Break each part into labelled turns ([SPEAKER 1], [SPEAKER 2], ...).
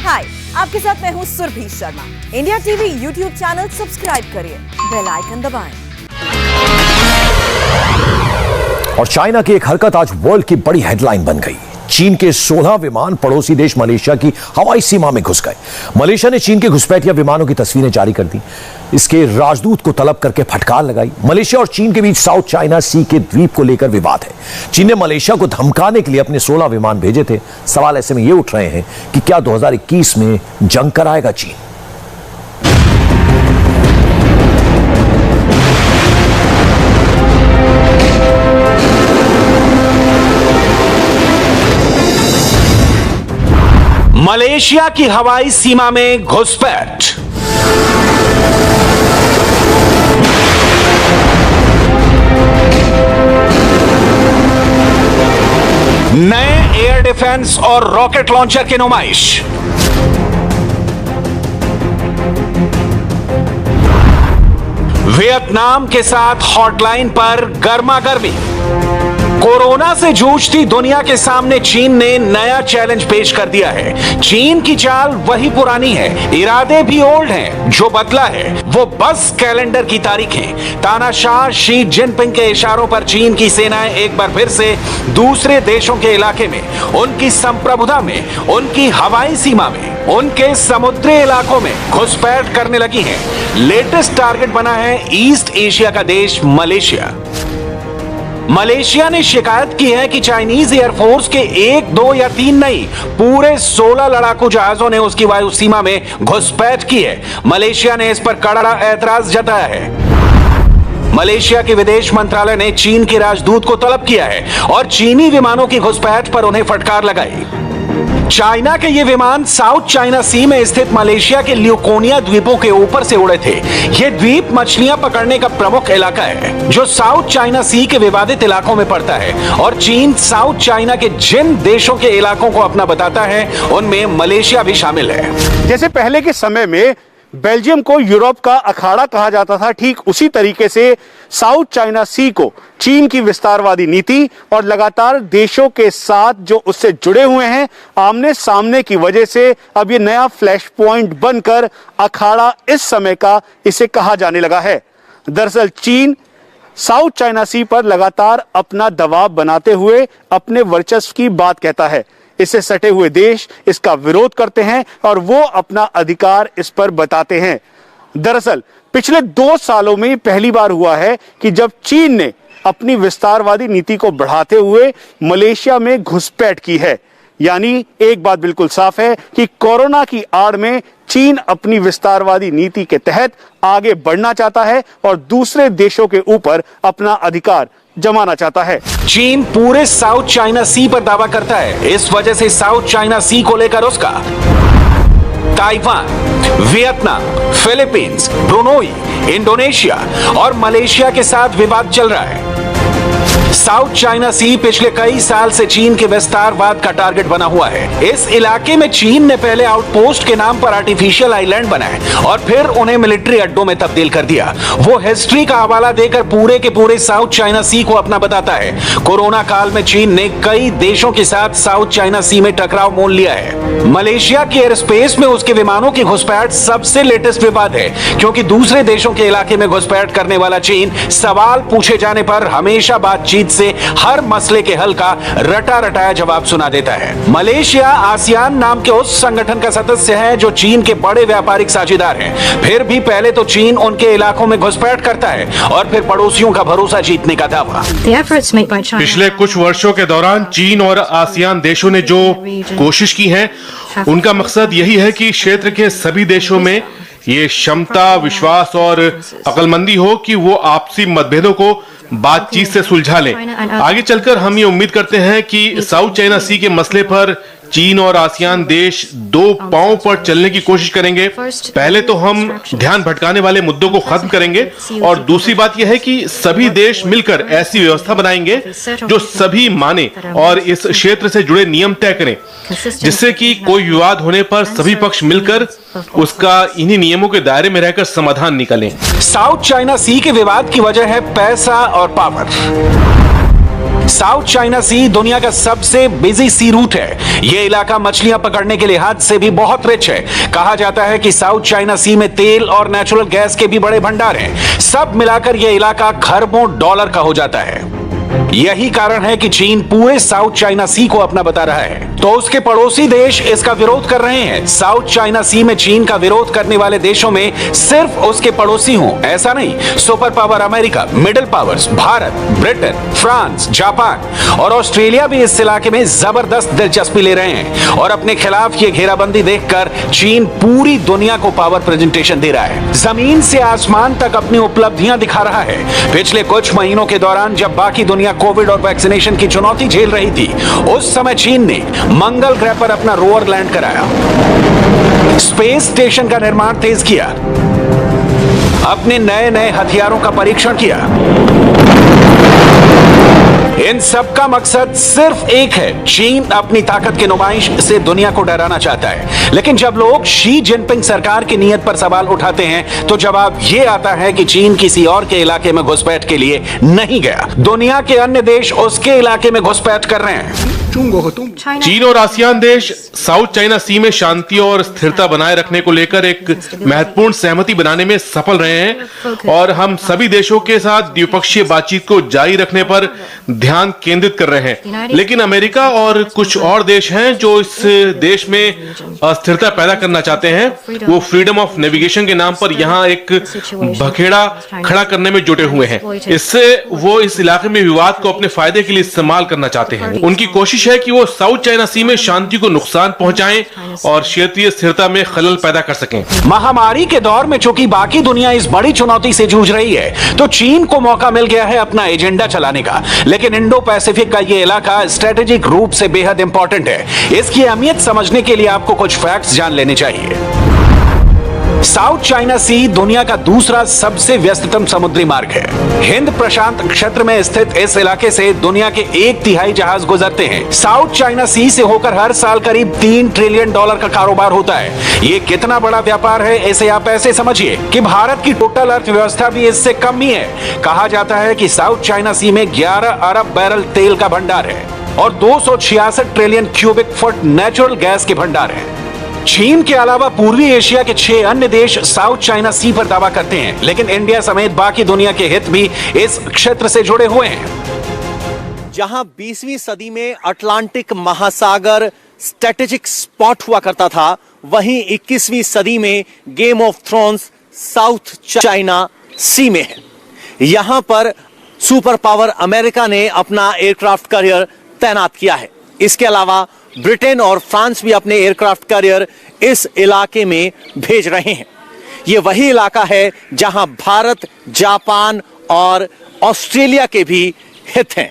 [SPEAKER 1] हाय, आपके साथ मैं हूँ Surabhi Sharma. India TV YouTube channel subscribe करिए, बेल आइकन दबाएं।
[SPEAKER 2] और चाइना की एक हरकत आज वर्ल्ड की बड़ी हेडलाइन बन गई। चीन के 16 विमान पड़ोसी देश मलेशिया की हवाई सीमा में घुस गए। मलेशिया ने चीन के घुसपैठिया विमानों की तस्वीरें जारी कर दी। इसके राजदूत को तलब करके फटकार लगाई। मलेशिया और चीन के बीच साउथ चाइना सी के द्वीप को लेकर विवाद है। चीन ने मलेशिया को धमकाने के लिए अपने 16 विमान भेजे थे। सवाल ऐसे में ये उठ रहे हैं कि क्या 2021 में जंग कराएगा चीन?
[SPEAKER 3] मलेशिया की हवाई सीमा में घुसपैठ। नए एयर डिफेंस और रॉकेट लॉन्चर की नुमाइश। वियतनाम के साथ हॉटलाइन पर गर्मागर्मी। कोरोना से जूझती दुनिया के सामने चीन ने नया चैलेंज पेश कर दिया है। चीन की चाल वही पुरानी है, इरादे भी ओल्ड हैं। जो बदला है वो बस कैलेंडर की तारीखें। तानाशाह शी जिनपिंग के इशारों पर चीन की सेनाएं एक बार फिर से दूसरे देशों के इलाके में, उनकी संप्रभुता में, उनकी हवाई सीमा में, उनके समुद्री इलाकों में घुसपैठ करने लगी हैं। लेटेस्ट टारगेट बना है ईस्ट एशिया का देश मलेशिया। मलेशिया ने शिकायत की है कि चाइनीज एयरफोर्स के 1, 2 या 3 नहीं, पूरे 16 लड़ाकू जहाजों ने उसकी वायु सीमा में घुसपैठ की है। मलेशिया ने इस पर कड़ा ऐतराज जताया है। मलेशिया के विदेश मंत्रालय ने चीन के राजदूत को तलब किया है और चीनी विमानों की घुसपैठ पर उन्हें फटकार लगाई। चाइना के ये विमान साउथ चाइना सी में स्थित मलेशिया के ल्यूकोनिया द्वीपों के ऊपर से उड़े थे। ये द्वीप मछलियां पकड़ने का प्रमुख इलाका है जो साउथ चाइना सी के विवादित इलाकों में पड़ता है, और चीन साउथ चाइना के जिन देशों के इलाकों को अपना बताता है उनमें मलेशिया भी शामिल है।
[SPEAKER 4] जैसे पहले के समय में बेल्जियम को यूरोप का अखाड़ा कहा जाता था, ठीक उसी तरीके से साउथ चाइना सी को चीन की विस्तारवादी नीति और लगातार देशों के साथ जो उससे जुड़े हुए हैं आमने सामने की वजह से अब ये नया फ्लैश पॉइंट बनकर अखाड़ा इस समय का इसे कहा जाने लगा है। दरअसल चीन साउथ चाइना सी पर लगातार अपना दबाव बनाते हुए अपने वर्चस्व की बात कहता है। इससे सटे हुए देश इसका विरोध करते हैं और वो अपना अधिकार इस पर बताते हैं। दरअसल पिछले 2 सालों में पहली बार हुआ है कि जब चीन ने अपनी विस्तारवादी नीति को बढ़ाते हुए मलेशिया में घुसपैठ की है। यानी एक बात बिल्कुल साफ है कि कोरोना की आड़ में चीन अपनी विस्तारवादी नीति के तहत आगे बढ़ना चाहता है और दूसरे देशों के ऊपर अपना अधिकार जमाना चाहता है।
[SPEAKER 3] चीन पूरे साउथ चाइना सी पर दावा करता है। इस वजह से साउथ चाइना सी को लेकर उसका Taiwan, Vietnam, Philippines, Brunei, Indonesia और मलेशिया के साथ विवाद चल रहा है। साउथ चाइना सी पिछले कई साल से चीन के विस्तारवाद का टारगेट बना हुआ है। इस इलाके में चीन ने पहले आउटपोस्ट के नाम पर आर्टिफिशियल आइलैंड बनाए और फिर उन्हें मिलिट्री अड्डों में तब्दील कर दिया। वो हिस्ट्री का हवाला देकर पूरे के पूरे साउथ चाइना सी को अपना बताता है। कोरोना काल में चीन ने कई देशों के साथ साउथ चाइना सी में टकराव मोल लिया है। मलेशिया के एयर स्पेस में उसके विमानों की घुसपैठ सबसे लेटेस्ट विवाद है, क्योंकि दूसरे देशों के इलाके में घुसपैठ करने वाला चीन सवाल पूछे जाने पर हमेशा बातचीत से हर मसले के हल का रटा रटाया जवाब सुना देता है। मलेशिया आसियान नाम के उस संगठन का सदस्य है जो चीन के बड़े व्यापारिक साझेदार हैं। फिर भी पहले तो चीन उनके इलाकों में घुसपैठ करता है और फिर पड़ोसियों का भरोसा जीतने का दावा।
[SPEAKER 5] पिछले कुछ वर्षों के दौरान चीन और आसियान देशों ने जो कोशिश की है उनका मकसद यही है कि क्षेत्र के सभी देशों में ये क्षमता, विश्वास और अक्लमंदी हो कि वो आपसी मतभेदों को बातचीत से सुलझा लें। आगे चलकर हम ये उम्मीद करते हैं कि साउथ चाइना सी के मसले पर चीन और आसियान देश 2 पांव पर चलने की कोशिश करेंगे। पहले तो हम ध्यान भटकाने वाले मुद्दों को खत्म करेंगे और दूसरी बात यह है कि सभी देश मिलकर ऐसी व्यवस्था बनाएंगे जो सभी माने और इस क्षेत्र से जुड़े नियम तय करें, जिससे कि कोई विवाद होने पर सभी पक्ष मिलकर उसका इन्हीं नियमों के दायरे में रहकर समाधान निकालें।
[SPEAKER 3] साउथ चाइना सी के विवाद की वजह है पैसा और पावर। साउथ चाइना सी दुनिया का सबसे बिजी सी रूट है। यह इलाका मछलियां पकड़ने के लिहाज से भी बहुत रिच है। कहा जाता है कि साउथ चाइना सी में तेल और नेचुरल गैस के भी बड़े भंडार हैं। सब मिलाकर यह इलाका खरबों डॉलर का हो जाता है। यही कारण है कि चीन पूरे साउथ चाइना सी को अपना बता रहा है, तो उसके पड़ोसी देश इसका विरोध कर रहे हैं। साउथ चाइना सी में चीन का विरोध करने वाले देशों में सिर्फ उसके पड़ोसी हों ऐसा नहीं। Super power America, middle powers Bharat, Britain, France, Japan और ऑस्ट्रेलिया भी इस इलाके में जबरदस्त दिलचस्पी ले रहे हैं और अपने खिलाफ ये घेराबंदी देखकर चीन पूरी दुनिया को पावर प्रेजेंटेशन दे रहा है। जमीन से आसमान तक अपनी उपलब्धियां दिखा रहा है। पिछले कुछ महीनों के दौरान जब बाकी दुनिया कोविड और वैक्सीनेशन की चुनौती झेल रही थी, उस समय चीन ने मंगल ग्रह पर अपना रोवर लैंड कराया, स्पेस स्टेशन का निर्माण तेज किया, अपने नए नए हथियारों का परीक्षण किया। इन सब का मकसद सिर्फ एक है, चीन अपनी ताकत की नुमाइश से दुनिया को डराना चाहता है। लेकिन जब लोग शी जिनपिंग सरकार की नीयत पर सवाल उठाते हैं तो जवाब ये आता है कि चीन किसी और के इलाके में घुसपैठ के लिए नहीं गया, दुनिया के अन्य देश उसके इलाके में घुसपैठ कर रहे हैं।
[SPEAKER 5] चीन और आसियान देश साउथ चाइना सी में शांति और स्थिरता बनाए रखने को लेकर एक महत्वपूर्ण सहमति बनाने में सफल रहे हैं और हम सभी देशों के साथ द्विपक्षीय बातचीत को जारी रखने पर ध्यान केंद्रित कर रहे हैं। लेकिन अमेरिका और कुछ और देश हैं जो इस देश में अस्थिरता पैदा करना चाहते हैं। वो फ्रीडम ऑफ नेविगेशन के नाम पर यहाँ एक बखेड़ा खड़ा करने में जुटे हुए हैं। इससे वो इस इलाके में विवाद को अपने फायदे के लिए इस्तेमाल करना चाहते हैं। उनकी कोशिश है कि वो साउथ चाइना सी में शांति को नुकसान पहुंचाएं और क्षेत्रीय स्थिरता में खलल पैदा कर सकें।
[SPEAKER 3] महामारी के दौर में चूंकि बाकी दुनिया इस बड़ी चुनौती से जूझ रही है, तो चीन को मौका मिल गया है अपना एजेंडा चलाने का। लेकिन इंडो पैसिफिक का ये इलाका स्ट्रेटेजिक रूप से बेहद इंपॉर्टेंट है। इसकी अहमियत समझने के लिए आपको कुछ फैक्ट्स जान लेने चाहिए। साउथ चाइना सी दुनिया का दूसरा सबसे व्यस्ततम समुद्री मार्ग है। हिंद प्रशांत क्षेत्र में स्थित इस इलाके से दुनिया के 1/3 जहाज गुजरते हैं। साउथ चाइना सी से होकर हर साल करीब $3 ट्रिलियन का कारोबार होता है। ये कितना बड़ा व्यापार है, इसे आप ऐसे समझिए कि भारत की टोटल अर्थव्यवस्था भी इससे कम ही है। कहा जाता है कि साउथ चाइना सी में 11 अरब बैरल तेल का भंडार है और 266 trillion cubic foot natural gas के भंडार है। चीन के अलावा पूर्वी एशिया के 6 अन्य देश साउथ चाइना सी पर दावा करते हैं, लेकिन इंडिया समेत बाकी दुनिया के हित भी इस क्षेत्र से जुड़े हुए हैं।
[SPEAKER 6] जहां 20वीं सदी में अटलांटिक महासागर स्ट्रेटेजिक स्पॉट हुआ करता था, वहीं 21वीं सदी में Game of Thrones South China Sea में है। यहां पर सुपर पावर अमेरिका ने अपना एयरक्राफ्ट कैरियर तैनात किया है। इसके अलावा ब्रिटेन और फ्रांस भी अपने एयरक्राफ्ट कैरियर इस इलाके में भेज रहे हैं। यह वही इलाका है जहां भारत, जापान और ऑस्ट्रेलिया के भी हित हैं।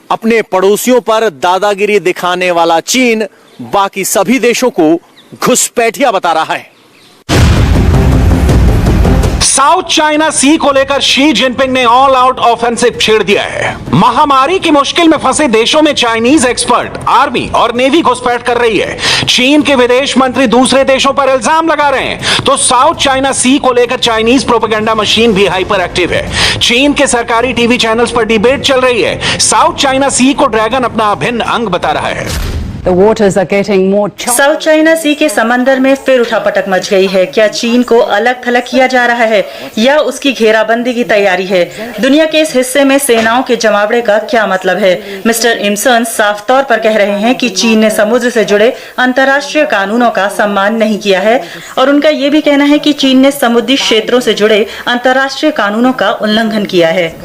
[SPEAKER 6] अपने पड़ोसियों पर दादागिरी दिखाने वाला चीन बाकी सभी देशों को घुसपैठिया बता रहा है।
[SPEAKER 3] साउथ चाइना सी को लेकर शी जिनपिंग ने ऑल आउट ऑफेंसिव छेड़ दिया है। महामारी की मुश्किल में फंसे देशों में चाइनीज एक्सपर्ट, आर्मी और नेवी घुसपैठ कर रही है। चीन के विदेश मंत्री दूसरे देशों पर इल्जाम लगा रहे हैं, तो साउथ चाइना सी को लेकर चाइनीज प्रोपेगेंडा मशीन भी हाइपर एक्टिव है। चीन के सरकारी टीवी चैनल्स पर डिबेट चल रही है। साउथ चाइना सी को ड्रैगन अपना अभिन्न अंग बता रहा है।
[SPEAKER 7] साउथ चाइना सी के समंदर में फिर उठापटक मच गई है। क्या चीन को अलग थलग किया जा रहा है या उसकी घेराबंदी की तैयारी है? दुनिया के इस हिस्से में सेनाओं के जमावड़े का क्या मतलब है? मिस्टर इमसन साफ तौर पर कह रहे हैं कि चीन ने समुद्र से जुड़े अंतर्राष्ट्रीय कानूनों का सम्मान नहीं किया है और उनका ये भी कहना है कि चीन ने समुद्री क्षेत्रों से जुड़े अंतर्राष्ट्रीय कानूनों का उल्लंघन किया है।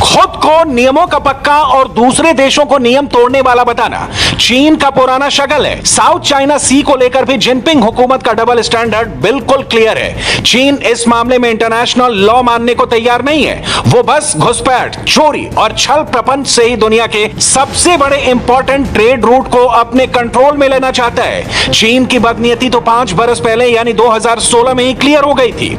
[SPEAKER 3] खुद को नियमों का पक्का और दूसरे देशों को नियम तोड़ने वाला बताना चीन का पुराना शक्ल है। साउथ चाइना सी को लेकर भी जिनपिंग हुकूमत का डबल स्टैंडर्ड बिल्कुल क्लियर है। चीन इस मामले में इंटरनेशनल लॉ मानने को तैयार नहीं है। वो बस घुसपैठ, चोरी और छल प्रपंच से ही दुनिया के सबसे बड़े इंपॉर्टेंट ट्रेड रूट को अपने कंट्रोल में लेना चाहता है। चीन की बदनीयती तो 5 बरस पहले यानी 2016 में ही क्लियर हो गई थी।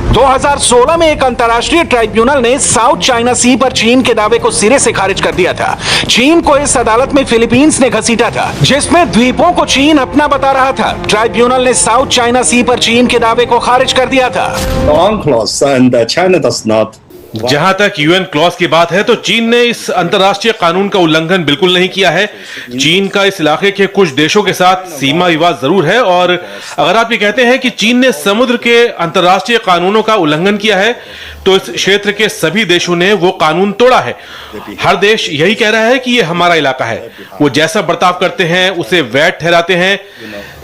[SPEAKER 3] 2016 में एक अंतर्राष्ट्रीय ट्राइब्यूनल ने साउथ चाइना सी पर चीन के दावे को सिरे से खारिज कर दिया था। चीन को इस अदालत में फिलीपींस ने घसीटा था, जिसमें द्वीपों को चीन अपना बता रहा था। ट्राइब्यूनल ने साउथ चाइना सी पर चीन के दावे को खारिज कर दिया था।
[SPEAKER 8] The UNCLOS and China does not
[SPEAKER 5] जहां तक यूएन क्लॉज की बात है तो चीन ने इस अंतर्राष्ट्रीय कानून का उल्लंघन बिल्कुल नहीं किया है। चीन का इस इलाके के कुछ देशों के साथ सीमा विवाद जरूर है, और अगर आप ये कहते हैं कि चीन ने समुद्र के अंतर्राष्ट्रीय कानूनों का उल्लंघन किया है तो इस क्षेत्र के सभी देशों ने वो कानून तोड़ा है। हर देश यही कह रहा है कि ये हमारा इलाका है, वो जैसा बर्ताव करते हैं उसे वैध ठहराते हैं।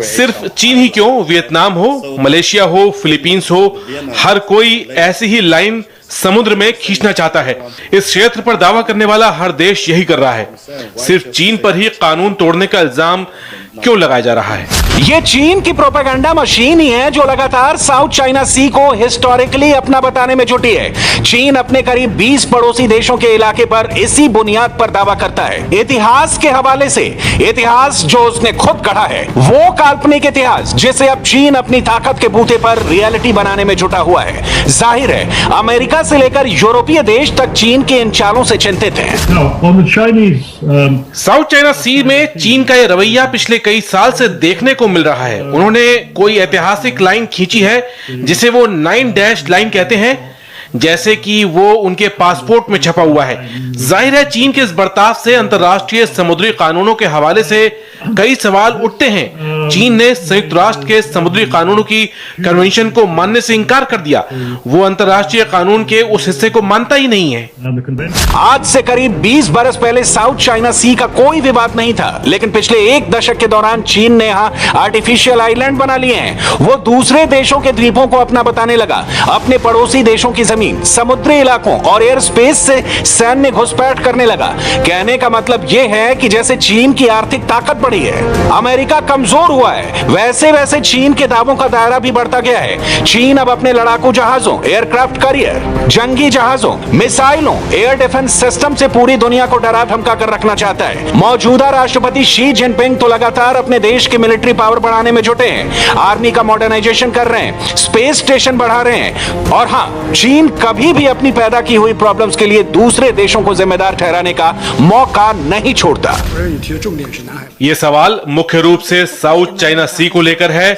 [SPEAKER 5] सिर्फ चीन ही क्यों, वियतनाम हो, मलेशिया हो, फिलीपींस हो, हर कोई ऐसी ही लाइन समुद्र में खींचना चाहता है। इस क्षेत्र पर दावा करने वाला हर देश यही कर रहा है। सिर्फ चीन पर ही कानून तोड़ने का इल्जाम क्यों लगाया जा रहा है?
[SPEAKER 3] ये चीन की प्रोपेगेंडा मशीन ही है जो लगातार साउथ चाइना सी को हिस्टोरिकली अपना बताने में जुटी है। चीन अपने करीब 20 पड़ोसी देशों के इलाके पर इसी बुनियाद पर दावा करता है। इतिहास के हवाले से, इतिहास जो उसने खुद गढ़ा है, वो काल्पनिक इतिहास जिसे अब चीन अपनी ताकत के बूते पर रियलिटी बनाने में जुटा हुआ है। जाहिर है अमेरिका से लेकर यूरोपीय देश तक चीन के इन चालों से चिंतित हैं।
[SPEAKER 5] साउथ चाइना सी में चीन का यह रवैया पिछले कई साल से देखने को मिल रहा है। उन्होंने कोई ऐतिहासिक लाइन खींची है जिसे वो 9 डैश लाइन कहते हैं, जैसे कि वो उनके पासपोर्ट में छपा हुआ है। जाहिर है चीन के इस बर्ताव से अंतर्राष्ट्रीय समुद्री कानूनों के हवाले से कई सवाल उठते हैं। चीन ने संयुक्त राष्ट्र के समुद्री कानूनों की कन्वेंशन को मानने से इनकार कर दिया। वो अंतर्राष्ट्रीय कानून के उस हिस्से को मानता ही नहीं है।
[SPEAKER 3] आज से करीब 20 बरस पहले साउथ चाइना सी का कोई विवाद नहीं था, लेकिन पिछले एक दशक के दौरान चीन ने यहाँ आर्टिफिशियल आइलैंड बना लिए हैं। वो दूसरे देशों के द्वीपों को अपना बताने लगा। अपने पड़ोसी देशों की जमीन, समुद्री इलाकों और एयर स्पेस से सैन्य घुसपैठ करने लगा। कहने का मतलब यह है कि जैसे चीन की आर्थिक ताकत बढ़ी है, अमेरिका कमजोर हुआ है, वैसे वैसे चीन के दावों का दायरा भी बढ़ता गया है। चीन अब अपने लड़ाकू जहाजों, एयरक्राफ्ट कैरियर, जंगी जहाजों, मिसाइलों, एयर डिफेंस सिस्टम से पूरी दुनिया को डरा धमका कर रखना चाहता है। मौजूदा राष्ट्रपति शी जिनपिंग तो लगातार अपने देश की मिलिट्री पावर बढ़ाने में जुटे हैं। आर्मी का मॉडर्नाइजेशन कर रहे हैं, स्पेस स्टेशन बढ़ा रहे हैं, और हां, चीन कभी भी अपनी पैदा की हुई प्रॉब्लम्स के लिए दूसरे देशों को जिम्मेदार ठहराने का मौका नहीं छोड़ता।
[SPEAKER 5] ये सवाल मुख्य रूप से साउथ चाइना सी को लेकर है।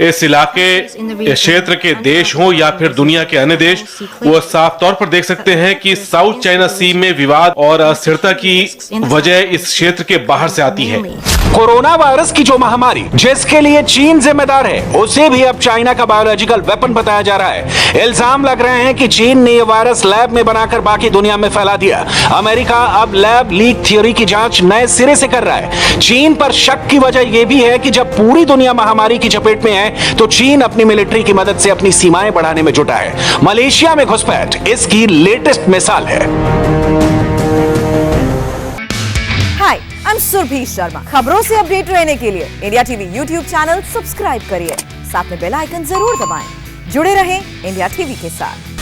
[SPEAKER 5] इस इलाके, इस क्षेत्र के देश हो या फिर दुनिया के अन्य देश, वो साफ तौर पर देख सकते हैं कि साउथ चाइना सी में विवाद और अस्थिरता की वजह इस क्षेत्र के बाहर से आती है।
[SPEAKER 3] कोरोना वायरस की जो महामारी जिसके लिए चीन जिम्मेदार है, उसे भी अब चाइना का बायोलॉजिकल वेपन बताया जा रहा है। इल्जाम लग रहे हैं कि चीन ने यह वायरस लैब में बनाकर बाकी दुनिया में फैला दिया। अमेरिका अब लैब लीक थ्योरी की जांच नए सिरे से कर रहा है। चीन पर शक की वजह यह भी है कि जब पूरी दुनिया महामारी की चपेट में है तो चीन अपनी मिलिट्री की मदद से अपनी सीमाएं बढ़ाने में जुटा है। मलेशिया में घुसपैठ इसकी लेटेस्ट मिसाल है।
[SPEAKER 1] हाय, आई एम सुरभि शर्मा। खबरों से अपडेट रहने के लिए India TV YouTube channel subscribe करिए, साथ में बेल आइकन जरूर दबाएं। जुड़े रहें इंडिया टीवी के साथ।